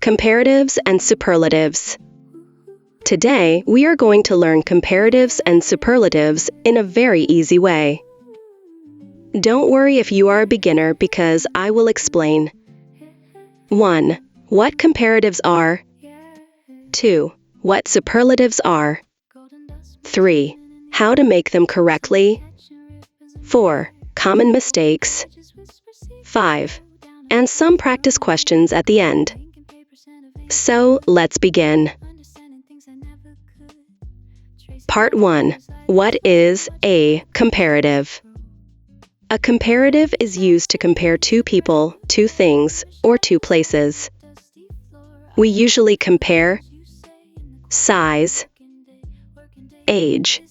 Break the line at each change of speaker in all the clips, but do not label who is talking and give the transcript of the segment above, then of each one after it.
Comparatives and Superlatives. Today, we are going to learn comparatives and superlatives in a very easy way. Don't worry if you are a beginner because I will explain. 1. What comparatives are. 2. What superlatives are. 3. How to make them correctly. 4. Common mistakes. 5. And some practice questions at the end. So, let's begin. Part 1. What is a comparative? A comparative is used to compare two people, two things, or two places. We usually compare size, age,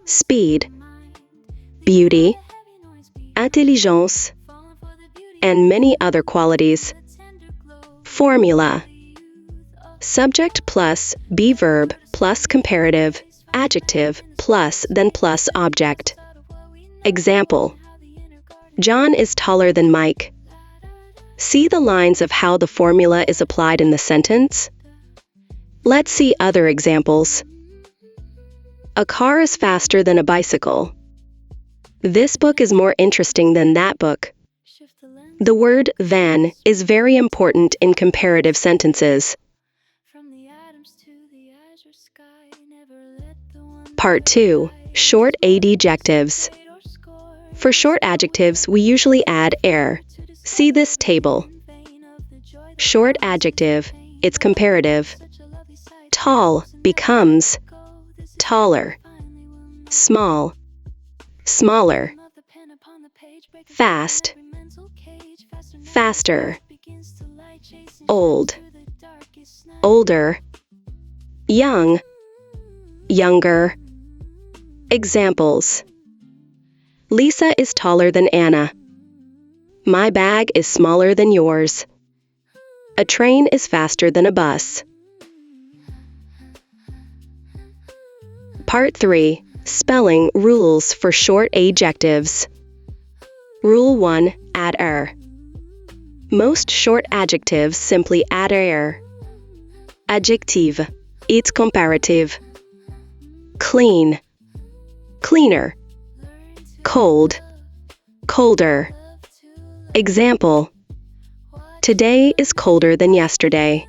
speed, beauty, intelligence, and many other qualities. Formula: subject plus be verb plus comparative, adjective plus then plus object. Example: John is taller than Mike. See the lines of how the formula is applied in the sentence? Let's see other examples. A car is faster than a bicycle. This book is more interesting than that book. The word than is very important in comparative sentences. Part 2. Short adjectives. For short adjectives, we usually add -er. See this table. Short adjective, it's comparative. Tall becomes taller. Small, smaller. Fast, faster. Old, older. Young, younger. Examples: Lisa is taller than Anna. My bag is smaller than yours. A train is faster than a bus. Part 3. Spelling rules for short adjectives. Rule 1. Add -er. Most short adjectives simply add -er. Adjective, it's comparative. Clean, cleaner. Cold, colder. Example: Today is colder than yesterday.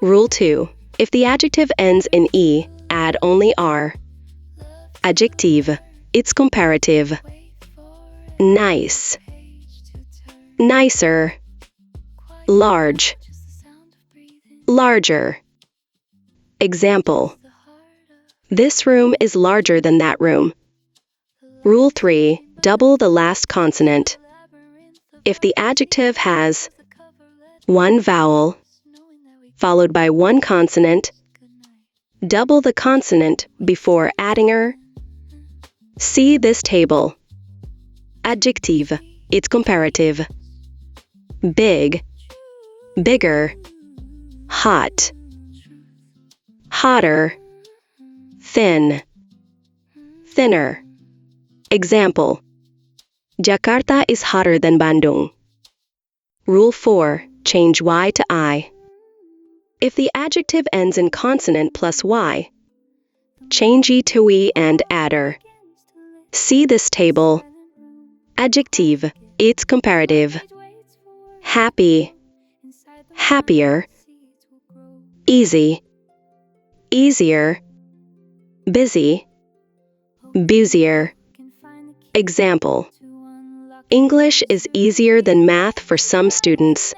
Rule 2. If the adjective ends in -e, add only -are. Adjective, it's comparative. Nice, nicer. Large, larger. Example: This room is larger than that room. Rule 3. Double the last consonant. If the adjective has one vowel followed by one consonant, double the consonant before adding -er. See this table. Adjective, it's comparative. Big, bigger. Hot, hotter. Thin, thinner. Example: Jakarta is hotter than Bandung. Rule 4. Change y to I. If the adjective ends in consonant plus y, change e to e and add -er. See this table. Adjective, it's comparative. Happy, happier. Easy, easier. Busy, busier. Example: English is easier than math for some students.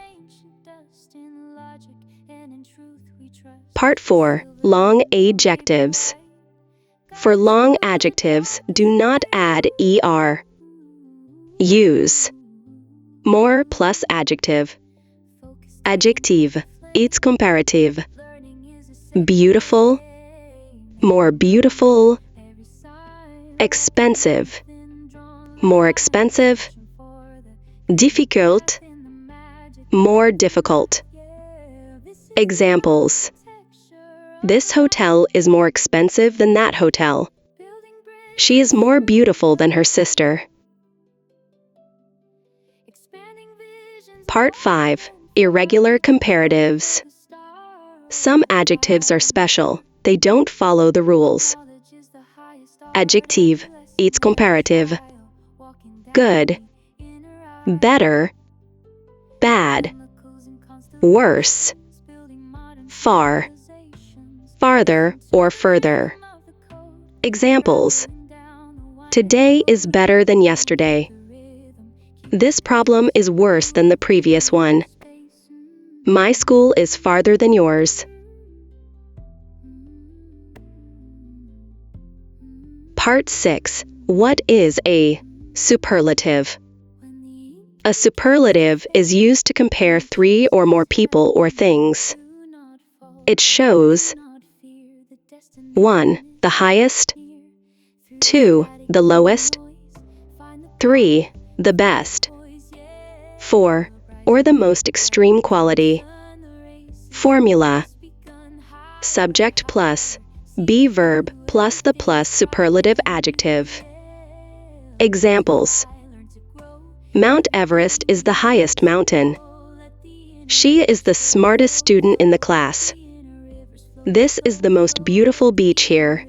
Part 4. Long adjectives. For long adjectives, do not add -er. Use more plus adjective. Adjective, it's comparative. Beautiful, more beautiful. Expensive, more expensive. Difficult, more difficult. Examples: This hotel is more expensive than that hotel. She is more beautiful than her sister. Part 5. Irregular comparatives. Some adjectives are special. They don't follow the rules. Adjective, it's comparative. Good, better, bad, worse, far, farther or further. Examples: today is better than yesterday. This problem is worse than the previous one. My school is farther than yours. Part 6. What is a superlative? A superlative is used to compare three or more people or things. It shows 1. The highest, 2. The lowest, 3. The best, 4. Or the most extreme quality. Formula: subject plus be verb plus the plus superlative adjective. Examples: Mount Everest is the highest mountain. She is the smartest student in the class. This is the most beautiful beach here.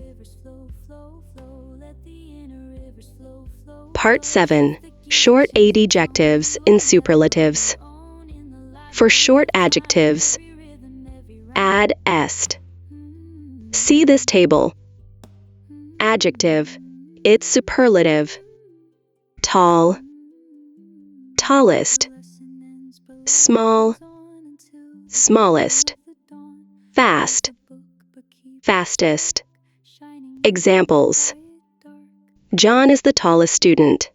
Part 7. Short adjectives in superlatives. For short adjectives, add est. See this table. Adjective, it's superlative. Tall, tallest. Small, smallest. Fast, fastest. Examples: John is the tallest student.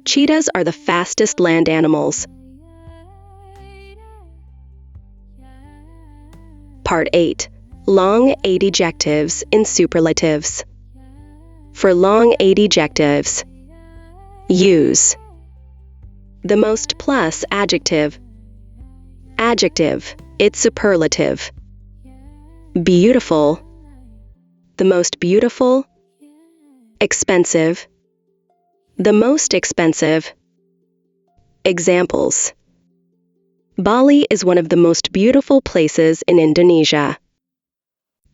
Cheetahs are the fastest land animals. Part 8. Long adjectives in superlatives. For long adjectives, use the most plus adjective. Adjective, it's superlative. Beautiful, the most beautiful. Expensive, the most expensive. Examples: Bali is one of the most beautiful places in Indonesia.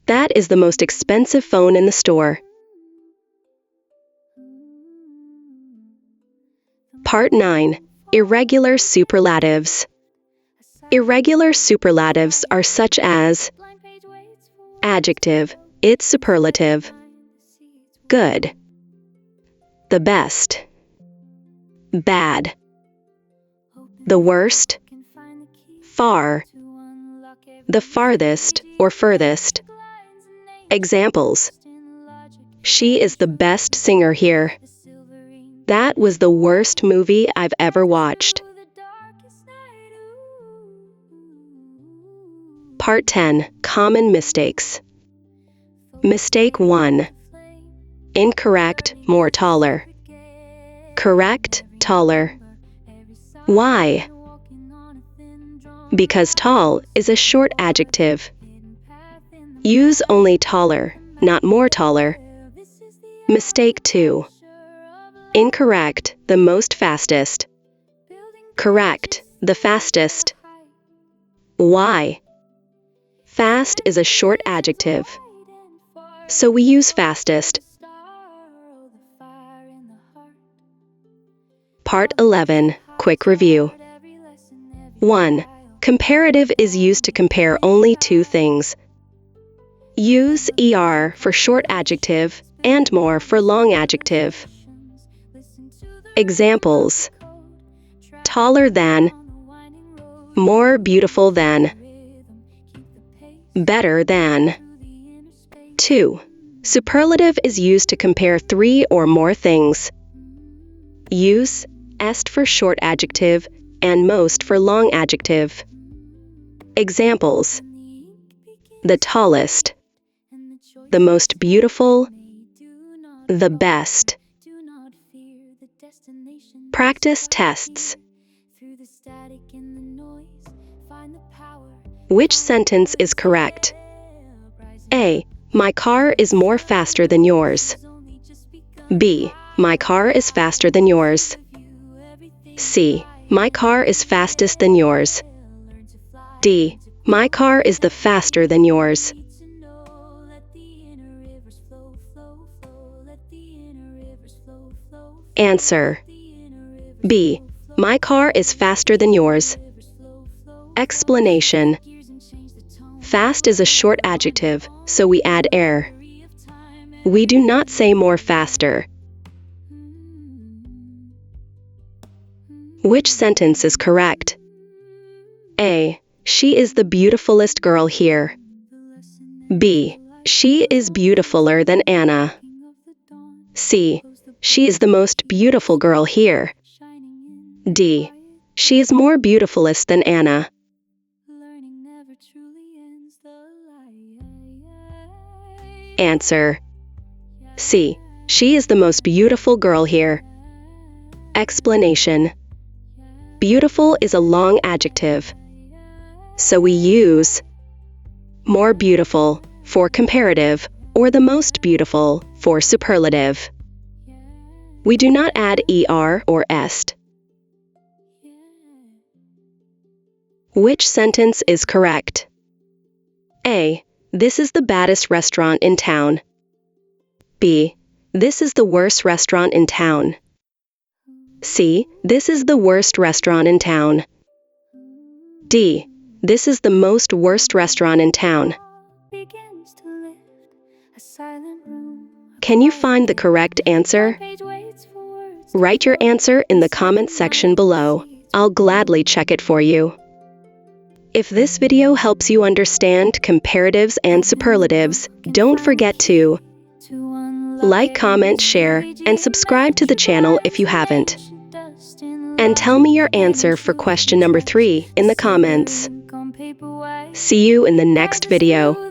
That is the most expensive phone in the store. Part 9. Irregular superlatives. Irregular superlatives are such as adjective, it's superlative. Good, the best. Bad, the worst. Far, the farthest or furthest. Examples: She is the best singer here. That was the worst movie I've ever watched. Part 10. Common mistakes. Mistake 1. Incorrect, more taller. Correct, taller. Why? Because tall is a short adjective. Use only taller, not more taller. Mistake 2. Incorrect, the most fastest. Correct, the fastest. Why? Fast is a short adjective, so we use fastest. Part 11. Quick review. 1. Comparative is used to compare only two things. Use er for short adjective and more for long adjective. Examples: taller than, more beautiful than, better than. 2. Superlative is used to compare three or more things. Use est for short adjective and most for long adjective. Examples: the tallest, the most beautiful, the best. Practice tests. Which sentence is correct? A. My car is more faster than yours. B. My car is faster than yours. C. My car is fastest than yours. D. My car is the faster than yours. Answer. B. My car is faster than yours. Explanation. Fast is a short adjective, so we add "er." We do not say more faster. Which sentence is correct? A. She is the beautifulest girl here. B. She is beautifuler than Anna. C. She is the most beautiful girl here. D. She is more beautifulest than Anna. Answer. C. She is the most beautiful girl here. Explanation. Beautiful is a long adjective, so we use more beautiful for comparative or the most beautiful for superlative. We do not add er or est. Which sentence is correct? A. This is the baddest restaurant in town. B. This is the worst restaurant in town. C. This is the worst restaurant in town. D. This is the most worst restaurant in town. Can you find the correct answer? Write your answer in the comments section below. I'll gladly check it for you. If this video helps you understand comparatives and superlatives, don't forget to like, comment, share, and subscribe to the channel if you haven't. And tell me your answer for question number 3 in the comments. See you in the next video.